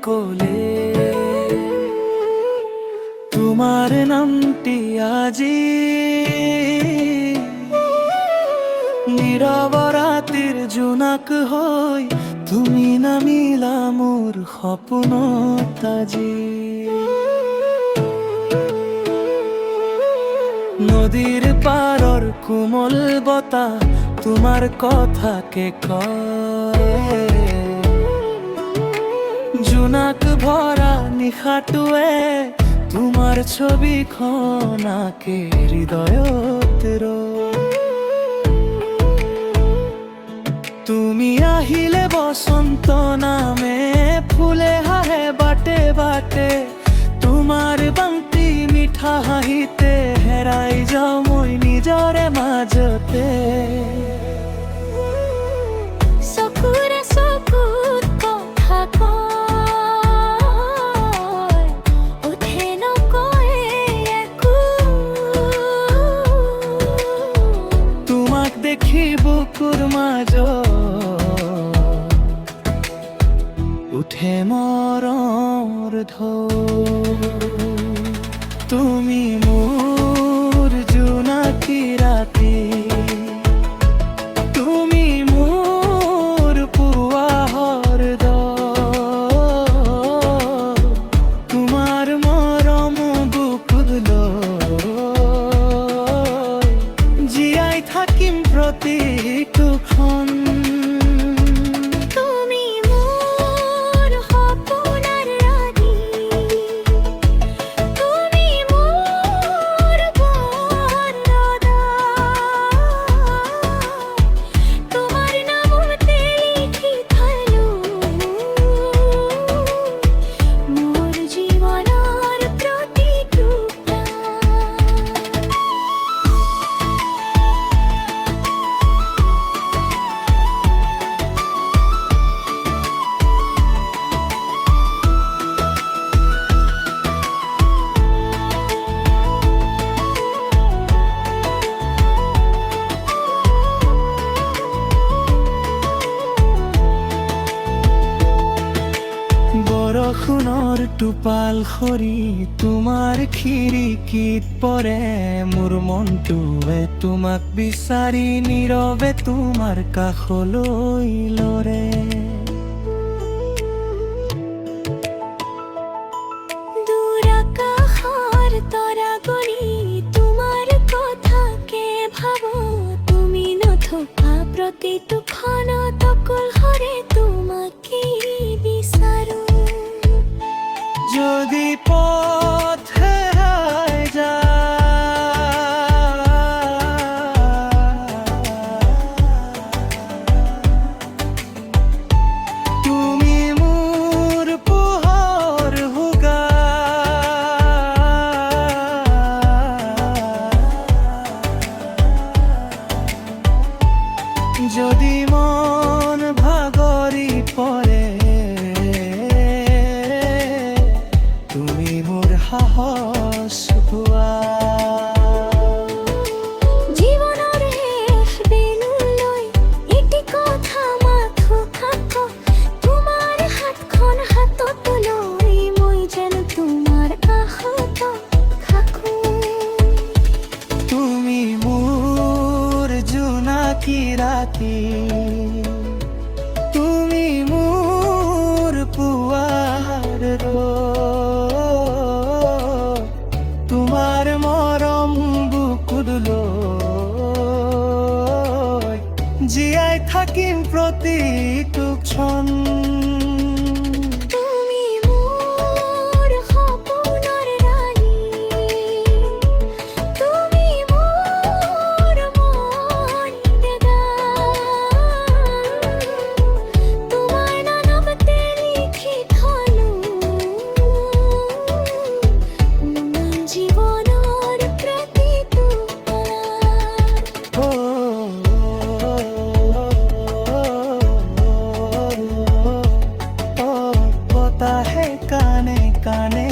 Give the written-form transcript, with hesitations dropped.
কোলে তোমার নামটি আজি নীরব রাতির জোনাক হই তুমি নামিলা মোর সপোন তাজি নদীর পাৰৰ কোমল বতাহ তোমাৰ কথাকে কয় জোনাক ভৰা নিশাটোৱে তোমাৰ ছবিখন আঁকে হৃদয়ত ৰয় তুমি আহিলে বসন্ত নামে ফুলে হাহে বাটে বাটে তোমাৰ বাংটি মিঠা হাঁহিতে হেৰাই যাওঁ মই নিজৰে মাজতে চকুৰে চকুত কথা কয় উঠে নকয় একো তোমাক দেখি বুকুৰ মাজত উঠে মৰৰ ঢৌ তুমি মোৰ জোনাকী ৰাতি তুমি মোৰ পুৱাৰ দল তোমাৰ মৰম বুকুত লৈ জীয়াই থাকিম প্ৰতিটো ক্ষণ বৰষুণৰ টোপাল সৰি তোমাৰ খিৰিকীত পৰে মোৰ মনটোৱে তোমাক বিচাৰি নীৰৱে তোমাৰ কাষলৈ লৰে দূৰ আকাশৰ তৰাগুলি তোমাৰ কথাকে ভাবো তুমি নথকা প্ৰতিটো ক্ষণত অকলশৰে তোমাকে বিচাৰো যদি পথ হেৰাই যায় তুমি মোৰ পোহৰ হোগা যদি মন ভাগৰি পৰে তুমি মোৰ সাহস হোৱা জীৱনৰ শেষ দিনলৈ এটি কথা মাথো খাক তোমাৰ হাতখন হাতত লৈ মই যেন তোমাৰ কাষত থাকো তুমি মোৰ জোনাকী ৰাতি তুমি মোৰ পুৱাৰ তোমাৰ মৰম বুকুত লৈ জীয়াই থাকিম প্ৰতিটো ক্ষণ তুমি মোৰ সপোনৰ ৰাণী তুমি মোৰ মৰ্যাদা তোমাৰ নামতে লিখি থলো জীৱনৰ প্ৰতিটো বতাহে কানে কানে